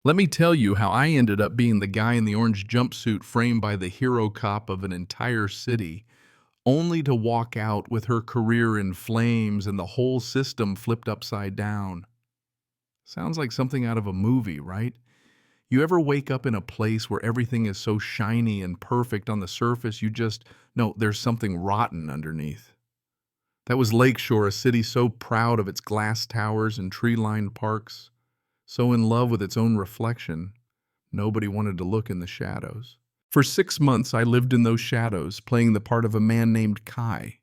Let me tell you how I ended up being the guy in the orange jumpsuit framed by the hero cop of an entire city, only to walk out with her career in flames and the whole system flipped upside down. Sounds like something out of a movie, right? You ever wake up in a place where everything is so shiny and perfect on the surface, you just know there's something rotten underneath? That was Lakeshore, a city so proud of its glass towers and tree-lined parks, so in love with its own reflection, nobody wanted to look in the shadows. For 6 months, I lived in those shadows, playing the part of a man named Kai,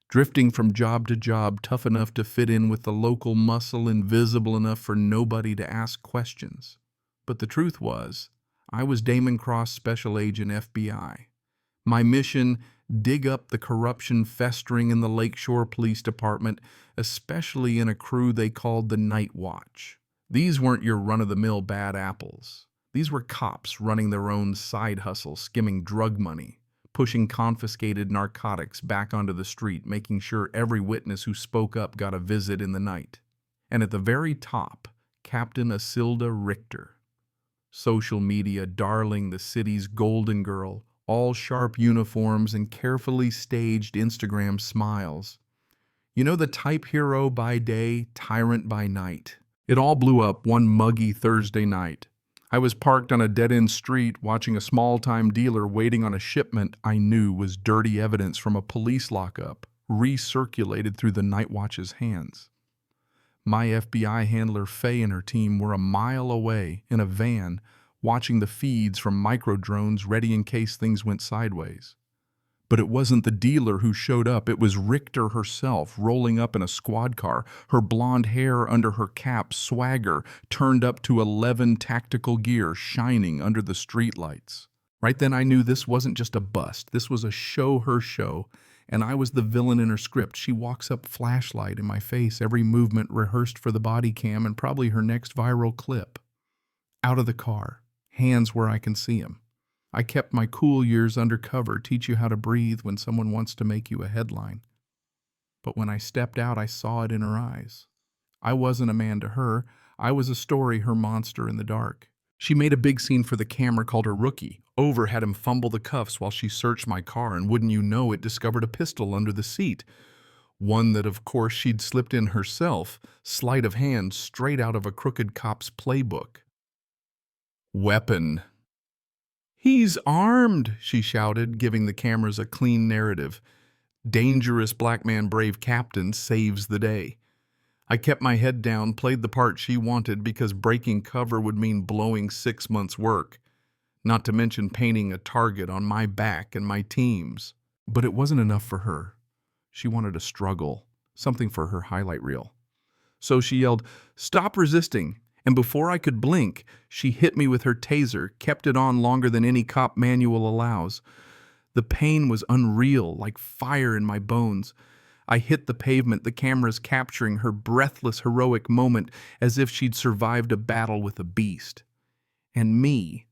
drifting from job to job, tough enough to fit in with the local muscle, invisible enough for nobody to ask questions. But the truth was, I was Damon Cross, Special Agent FBI. My mission, dig up the corruption festering in the Lakeshore Police Department, especially in a crew they called the Night Watch. These weren't your run-of-the-mill bad apples. These were cops running their own side hustle, skimming drug money, pushing confiscated narcotics back onto the street, making sure every witness who spoke up got a visit in the night. And at the very top, Captain Isilda Richter, social media darling, the city's golden girl, all sharp uniforms and carefully staged Instagram smiles. You know, the type hero by day, tyrant by night. It all blew up one muggy Thursday night. I was parked on a dead-end street watching a small-time dealer waiting on a shipment I knew was dirty evidence from a police lockup, recirculated through the Night Watch's hands. My FBI handler Faye and her team were a mile away in a van watching the feeds from micro-drones ready in case things went sideways. But it wasn't the dealer who showed up, it was Richter herself, rolling up in a squad car, her blonde hair under her cap, swagger turned up to 11 tactical gear, shining under the streetlights. Right then I knew this wasn't just a bust, this was a show her show, and I was the villain in her script. She walks up, flashlight in my face, every movement rehearsed for the body cam and probably her next viral clip. Out of the car, hands where I can see them. I kept my cool years undercover, teach you how to breathe when someone wants to make you a headline. But when I stepped out, I saw it in her eyes. I wasn't a man to her. I was a story, her monster in the dark. She made a big scene for the camera, called her rookie. Over had him fumble the cuffs while she searched my car, and wouldn't you know it, discovered a pistol under the seat. One that, of course, she'd slipped in herself, sleight of hand straight out of a crooked cop's playbook. Weapon. "He's armed," she shouted, giving the cameras a clean narrative. Dangerous black man, brave captain, saves the day. I kept my head down, played the part she wanted because breaking cover would mean blowing 6 months' work, not to mention painting a target on my back and my team's. But it wasn't enough for her. She wanted a struggle, something for her highlight reel. So she yelled, "Stop resisting!" And before I could blink, she hit me with her taser, kept it on longer than any cop manual allows. The pain was unreal, like fire in my bones. I hit the pavement, the cameras capturing her breathless, heroic moment as if she'd survived a battle with a beast. And me,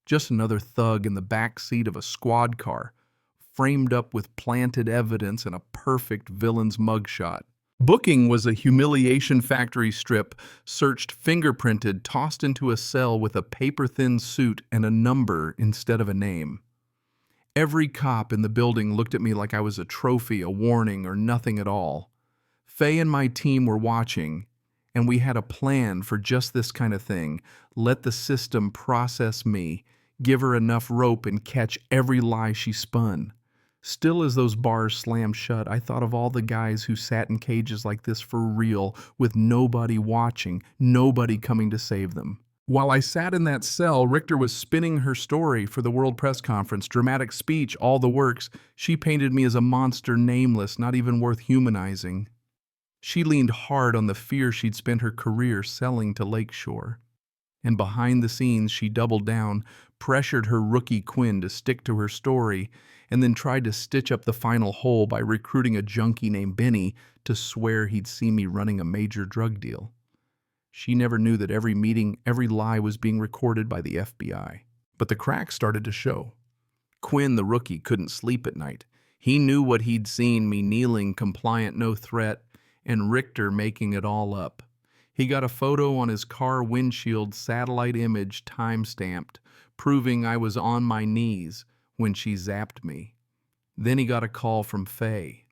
just another thug in the back seat of a squad car, framed up with planted evidence and a perfect villain's mugshot. Booking was a humiliation factory strip, searched, fingerprinted, tossed into a cell with a paper-thin suit and a number instead of a name. Every cop in the building looked at me like I was a trophy, a warning, or nothing at all. Faye and my team were watching, and we had a plan for just this kind of thing. Let the system process me, give her enough rope, and catch every lie she spun. Still, as those bars slammed shut, I thought of all the guys who sat in cages like this for real, with nobody watching, nobody coming to save them. While I sat in that cell, Richter was spinning her story for the World Press Conference, dramatic speech, all the works. She painted me as a monster, nameless, not even worth humanizing. She leaned hard on the fear she'd spent her career selling to Lakeshore. And behind the scenes, she doubled down, pressured her rookie Quinn to stick to her story, and then tried to stitch up the final hole by recruiting a junkie named Benny to swear he'd see me running a major drug deal. She never knew that every meeting, every lie was being recorded by the FBI. But the cracks started to show. Quinn, the rookie, couldn't sleep at night. He knew what he'd seen, me kneeling, compliant, no threat, and Richter making it all up. He got a photo on his car windshield, satellite image time-stamped, proving I was on my knees when she zapped me. Then he got a call from Faye.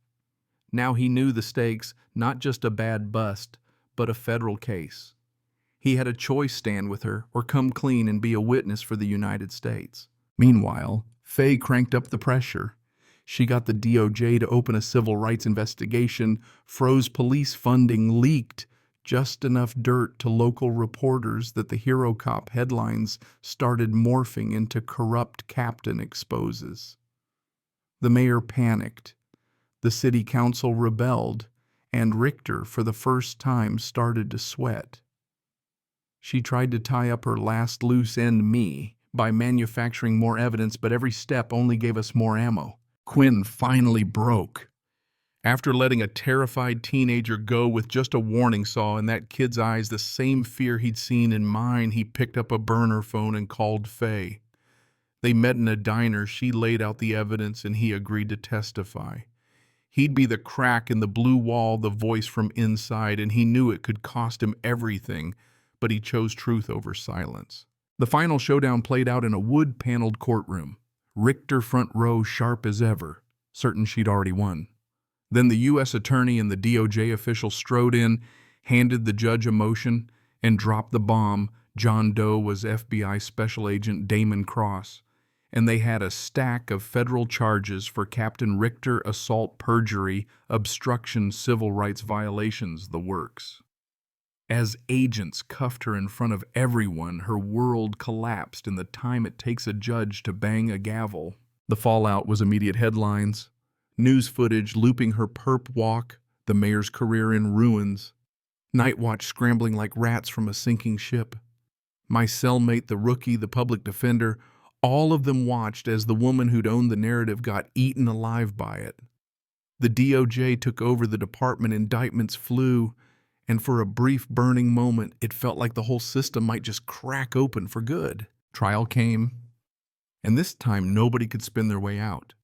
Now he knew the stakes, not just a bad bust, but a federal case. He had a choice: stand with her or come clean and be a witness for the United States. Meanwhile, Faye cranked up the pressure. She got the DOJ to open a civil rights investigation, froze police funding, leaked just enough dirt to local reporters that the hero cop headlines started morphing into corrupt captain exposes. The mayor panicked. The city council rebelled, and Richter, for the first time, started to sweat. She tried to tie up her last loose end, me, by manufacturing more evidence, but every step only gave us more ammo. Quinn finally broke. After letting a terrified teenager go with just a warning saw in that kid's eyes, the same fear he'd seen in mine, he picked up a burner phone and called Faye. They met in a diner. She laid out the evidence, and he agreed to testify. He'd be the crack in the blue wall, the voice from inside, and he knew it could cost him everything, but he chose truth over silence. The final showdown played out in a wood-paneled courtroom. Richter front row, sharp as ever, certain she'd already won. Then the U.S. attorney and the DOJ official strode in, handed the judge a motion, and dropped the bomb. John Doe was FBI Special Agent Damon Cross, and they had a stack of federal charges for Captain Richter: assault, perjury, obstruction, civil rights violations, the works. As agents cuffed her in front of everyone, her world collapsed in the time it takes a judge to bang a gavel. The fallout was immediate headlines. News footage looping her perp walk, the mayor's career in ruins. Night watch scrambling like rats from a sinking ship. My cellmate, the rookie, the public defender, all of them watched as the woman who'd owned the narrative got eaten alive by it. The DOJ took over the department, indictments flew, and for a brief burning moment, it felt like the whole system might just crack open for good. Trial came, and this time nobody could spin their way out.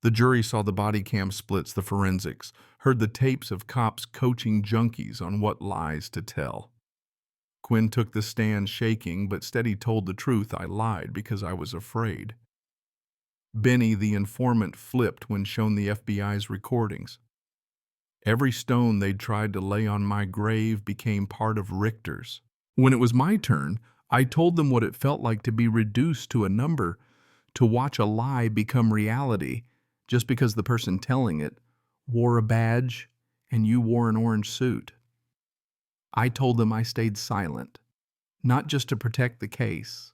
The jury saw the body cam splits, the forensics, heard the tapes of cops coaching junkies on what lies to tell. Quinn took the stand shaking, but steady told the truth. I lied because I was afraid. Benny, the informant, flipped when shown the FBI's recordings. Every stone they'd tried to lay on my grave became part of Richter's. When it was my turn, I told them what it felt like to be reduced to a number, to watch a lie become reality, just because the person telling it wore a badge and you wore an orange suit. I told them I stayed silent, not just to protect the case,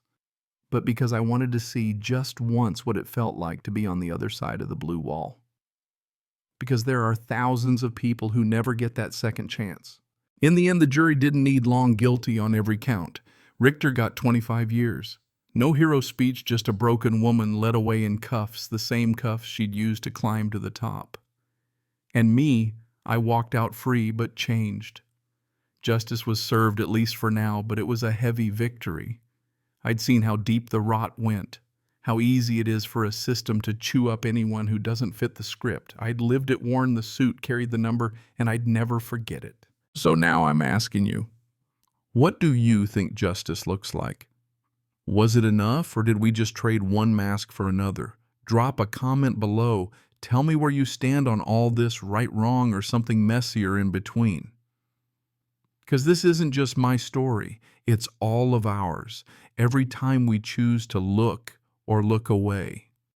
but because I wanted to see just once what it felt like to be on the other side of the blue wall. Because there are thousands of people who never get that second chance. In the end, the jury didn't need long guilty on every count. Richter got 25 years. No hero speech, just a broken woman led away in cuffs, the same cuffs she'd used to climb to the top. And me, I walked out free but changed. Justice was served, at least for now, but it was a heavy victory. I'd seen how deep the rot went, how easy it is for a system to chew up anyone who doesn't fit the script. I'd lived it, worn the suit, carried the number, and I'd never forget it. So now I'm asking you, what do you think justice looks like? Was it enough, or did we just trade one mask for another? Drop a comment below. Tell me where you stand on all this, right, wrong, or something messier in between. Because this isn't just my story, it's all of ours. Every time we choose to look or look away.